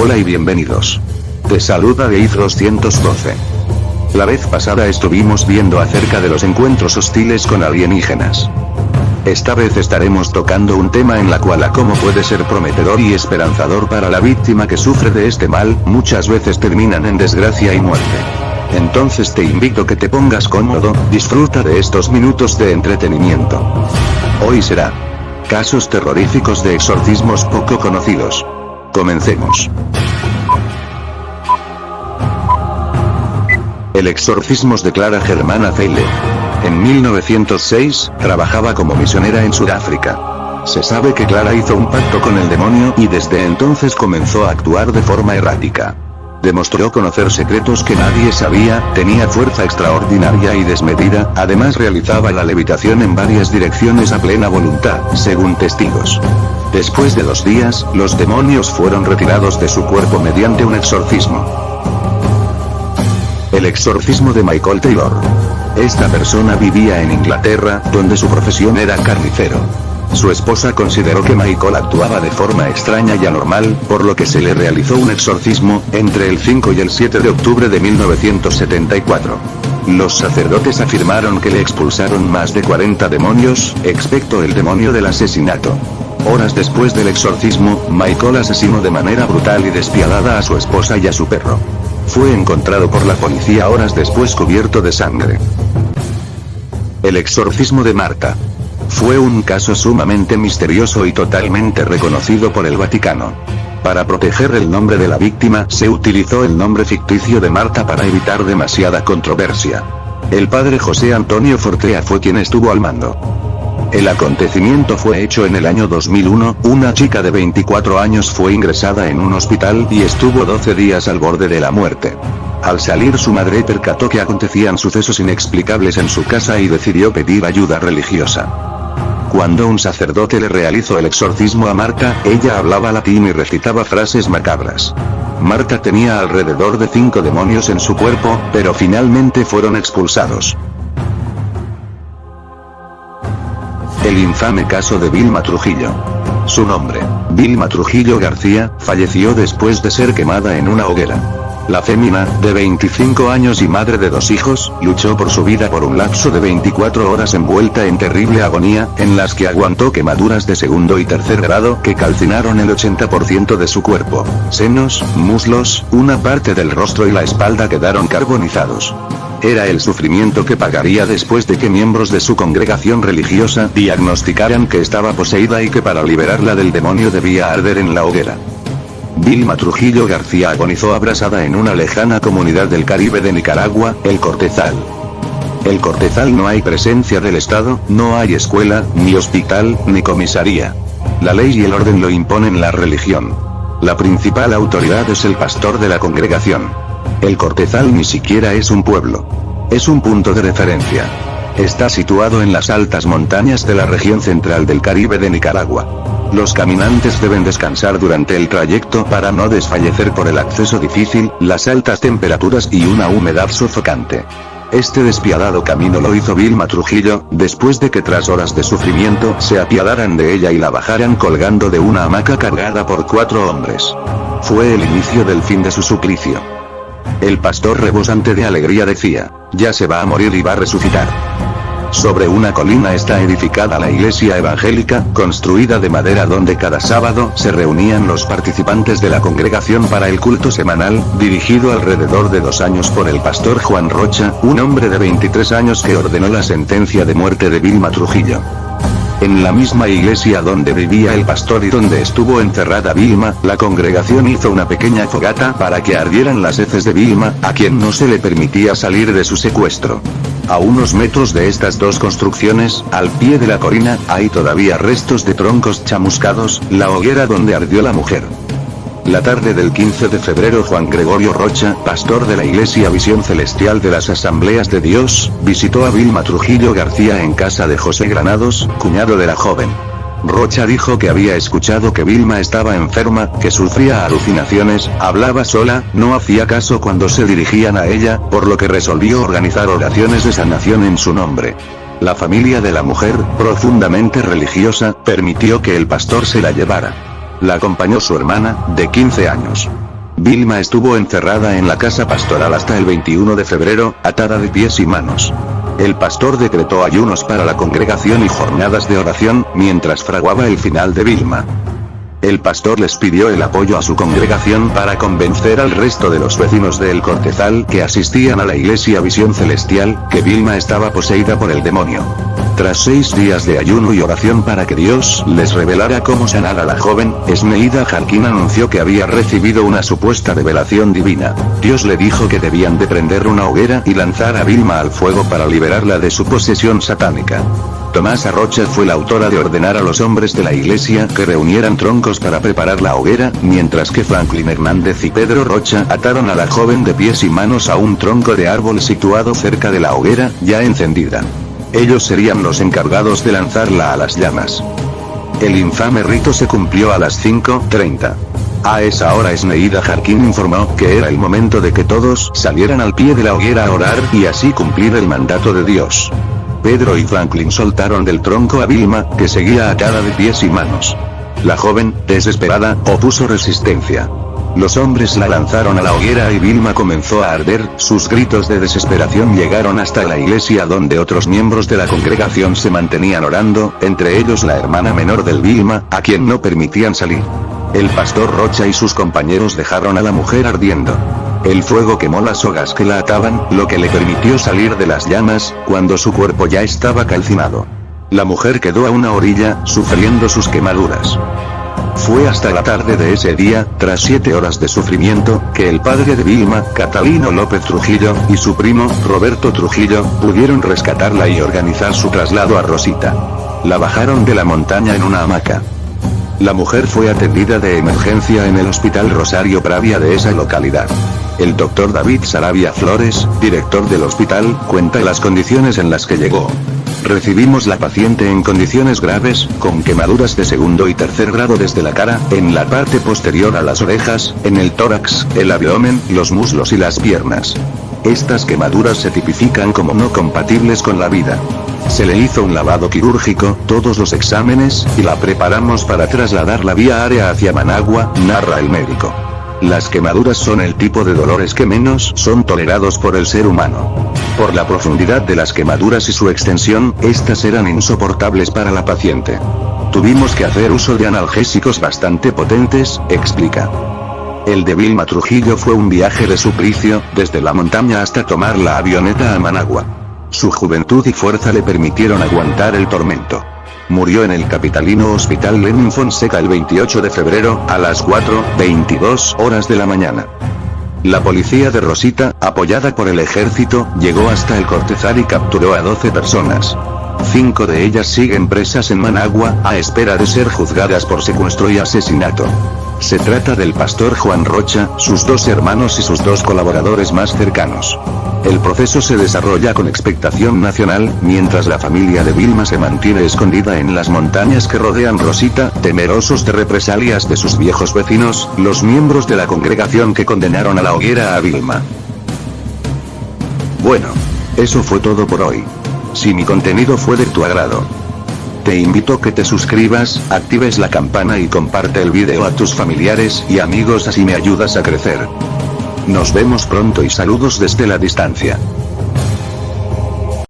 Hola y bienvenidos. Te saluda Deith 212. La vez pasada estuvimos viendo acerca de los encuentros hostiles con alienígenas. Esta vez estaremos tocando un tema en la cual a cómo puede ser prometedor y esperanzador para la víctima que sufre de este mal, muchas veces terminan en desgracia y muerte. Entonces te invito a que te pongas cómodo, disfruta de estos minutos de entretenimiento. Hoy será casos terroríficos de exorcismos poco conocidos. Comencemos. El exorcismos de Clara Germana Zeile. En 1906, trabajaba como misionera en Sudáfrica. Se sabe que Clara hizo un pacto con el demonio y desde entonces comenzó a actuar de forma errática. Demostró conocer secretos que nadie sabía, tenía fuerza extraordinaria y desmedida, además realizaba la levitación en varias direcciones a plena voluntad, según testigos. Después de 2 días, los demonios fueron retirados de su cuerpo mediante un exorcismo. El exorcismo de Michael Taylor. Esta persona vivía en Inglaterra, donde su profesión era carnicero. Su esposa consideró que Michael actuaba de forma extraña y anormal, por lo que se le realizó un exorcismo, entre el 5 y el 7 de octubre de 1974. Los sacerdotes afirmaron que le expulsaron más de 40 demonios, excepto el demonio del asesinato. Horas después del exorcismo, Michael asesinó de manera brutal y despiadada a su esposa y a su perro. Fue encontrado por la policía horas después cubierto de sangre. El exorcismo de Marta. Fue un caso sumamente misterioso y totalmente reconocido por el Vaticano. Para proteger el nombre de la víctima, se utilizó el nombre ficticio de Marta para evitar demasiada controversia. El padre José Antonio Fortea fue quien estuvo al mando. El acontecimiento fue hecho en el año 2001, una chica de 24 años fue ingresada en un hospital y estuvo 12 días al borde de la muerte. Al salir su madre percató que acontecían sucesos inexplicables en su casa y decidió pedir ayuda religiosa. Cuando un sacerdote le realizó el exorcismo a Marta, ella hablaba latín y recitaba frases macabras. Marta tenía alrededor de 5 demonios en su cuerpo, pero finalmente fueron expulsados. El infame caso de Vilma Trujillo. Su nombre, Vilma Trujillo García, falleció después de ser quemada en una hoguera. La fémina, de 25 años y madre de 2 hijos, luchó por su vida por un lapso de 24 horas envuelta en terrible agonía, en las que aguantó quemaduras de segundo y tercer grado que calcinaron el 80% de su cuerpo. Senos, muslos, una parte del rostro y la espalda quedaron carbonizados. Era el sufrimiento que pagaría después de que miembros de su congregación religiosa diagnosticaran que estaba poseída y que para liberarla del demonio debía arder en la hoguera. Vilma Trujillo García agonizó abrasada en una lejana comunidad del Caribe de Nicaragua, El Cortezal. El Cortezal no hay presencia del Estado, no hay escuela, ni hospital, ni comisaría. La ley y el orden lo imponen la religión. La principal autoridad es el pastor de la congregación. El Cortezal ni siquiera es un pueblo. Es un punto de referencia. Está situado en las altas montañas de la región central del Caribe de Nicaragua. Los caminantes deben descansar durante el trayecto para no desfallecer por el acceso difícil, las altas temperaturas y una humedad sofocante. Este despiadado camino lo hizo Vilma Trujillo, después de que tras horas de sufrimiento se apiadaran de ella y la bajaran colgando de una hamaca cargada por 4 hombres. Fue el inicio del fin de su suplicio. El pastor rebosante de alegría decía: ya se va a morir y va a resucitar. Sobre una colina está edificada la iglesia evangélica, construida de madera donde cada sábado se reunían los participantes de la congregación para el culto semanal, dirigido alrededor de 2 años por el pastor Juan Rocha, un hombre de 23 años que ordenó la sentencia de muerte de Vilma Trujillo. En la misma iglesia donde vivía el pastor y donde estuvo encerrada Vilma, la congregación hizo una pequeña fogata para que ardieran las heces de Vilma, a quien no se le permitía salir de su secuestro. A unos metros de estas 2 construcciones, al pie de la colina, hay todavía restos de troncos chamuscados, la hoguera donde ardió la mujer. La tarde del 15 de febrero Juan Gregorio Rocha, pastor de la Iglesia Visión Celestial de las Asambleas de Dios, visitó a Vilma Trujillo García en casa de José Granados, cuñado de la joven. Rocha dijo que había escuchado que Vilma estaba enferma, que sufría alucinaciones, hablaba sola, no hacía caso cuando se dirigían a ella, por lo que resolvió organizar oraciones de sanación en su nombre. La familia de la mujer, profundamente religiosa, permitió que el pastor se la llevara. La acompañó su hermana, de 15 años. Vilma estuvo encerrada en la casa pastoral hasta el 21 de febrero, atada de pies y manos. El pastor decretó ayunos para la congregación y jornadas de oración, mientras fraguaba el final de Vilma. El pastor les pidió el apoyo a su congregación para convencer al resto de los vecinos de El Cortezal que asistían a la iglesia Visión Celestial, que Vilma estaba poseída por el demonio. Tras 6 días de ayuno y oración para que Dios les revelara cómo sanar a la joven, Esneida Jarquín anunció que había recibido una supuesta revelación divina. Dios le dijo que debían de prender una hoguera y lanzar a Vilma al fuego para liberarla de su posesión satánica. Tomasa Rocha fue la autora de ordenar a los hombres de la iglesia que reunieran troncos para preparar la hoguera, mientras que Franklin Hernández y Pedro Rocha ataron a la joven de pies y manos a un tronco de árbol situado cerca de la hoguera, ya encendida. Ellos serían los encargados de lanzarla a las llamas. El infame rito se cumplió a las 5:30. A esa hora Esneida Jarquín informó que era el momento de que todos salieran al pie de la hoguera a orar y así cumplir el mandato de Dios. Pedro y Franklin soltaron del tronco a Vilma, que seguía atada de pies y manos. La joven, desesperada, opuso resistencia. Los hombres la lanzaron a la hoguera y Vilma comenzó a arder. Sus gritos de desesperación llegaron hasta la iglesia, donde otros miembros de la congregación se mantenían orando, entre ellos la hermana menor del Vilma, a quien no permitían salir. El pastor Rocha y sus compañeros dejaron a la mujer ardiendo. El fuego quemó las sogas que la ataban, lo que le permitió salir de las llamas, cuando su cuerpo ya estaba calcinado. La mujer quedó a una orilla, sufriendo sus quemaduras. Fue hasta la tarde de ese día, tras 7 horas de sufrimiento, que el padre de Vilma, Catalino López Trujillo, y su primo, Roberto Trujillo, pudieron rescatarla y organizar su traslado a Rosita. La bajaron de la montaña en una hamaca. La mujer fue atendida de emergencia en el Hospital Rosario Pravia de esa localidad. El doctor David Sarabia Flores, director del hospital, cuenta las condiciones en las que llegó. Recibimos la paciente en condiciones graves, con quemaduras de segundo y tercer grado desde la cara, en la parte posterior a las orejas, en el tórax, el abdomen, los muslos y las piernas. Estas quemaduras se tipifican como no compatibles con la vida. Se le hizo un lavado quirúrgico, todos los exámenes, y la preparamos para trasladarla vía aérea hacia Managua, narra el médico. Las quemaduras son el tipo de dolores que menos son tolerados por el ser humano. Por la profundidad de las quemaduras y su extensión, estas eran insoportables para la paciente. Tuvimos que hacer uso de analgésicos bastante potentes, explica. El de Vilma Trujillo fue un viaje de suplicio, desde la montaña hasta tomar la avioneta a Managua. Su juventud y fuerza le permitieron aguantar el tormento. Murió en el capitalino Hospital Lenin Fonseca el 28 de febrero, a las 4:22 horas de la mañana. La policía de Rosita, apoyada por el ejército, llegó hasta El Cortezal y capturó a 12 personas. 5 de ellas siguen presas en Managua, a espera de ser juzgadas por secuestro y asesinato. Se trata del pastor Juan Rocha, sus 2 hermanos y sus 2 colaboradores más cercanos. El proceso se desarrolla con expectación nacional, mientras la familia de Vilma se mantiene escondida en las montañas que rodean Rosita, temerosos de represalias de sus viejos vecinos, los miembros de la congregación que condenaron a la hoguera a Vilma. Bueno, eso fue todo por hoy. Si mi contenido fue de tu agrado, te invito a que te suscribas, actives la campana y comparte el video a tus familiares y amigos, así me ayudas a crecer. Nos vemos pronto y saludos desde la distancia.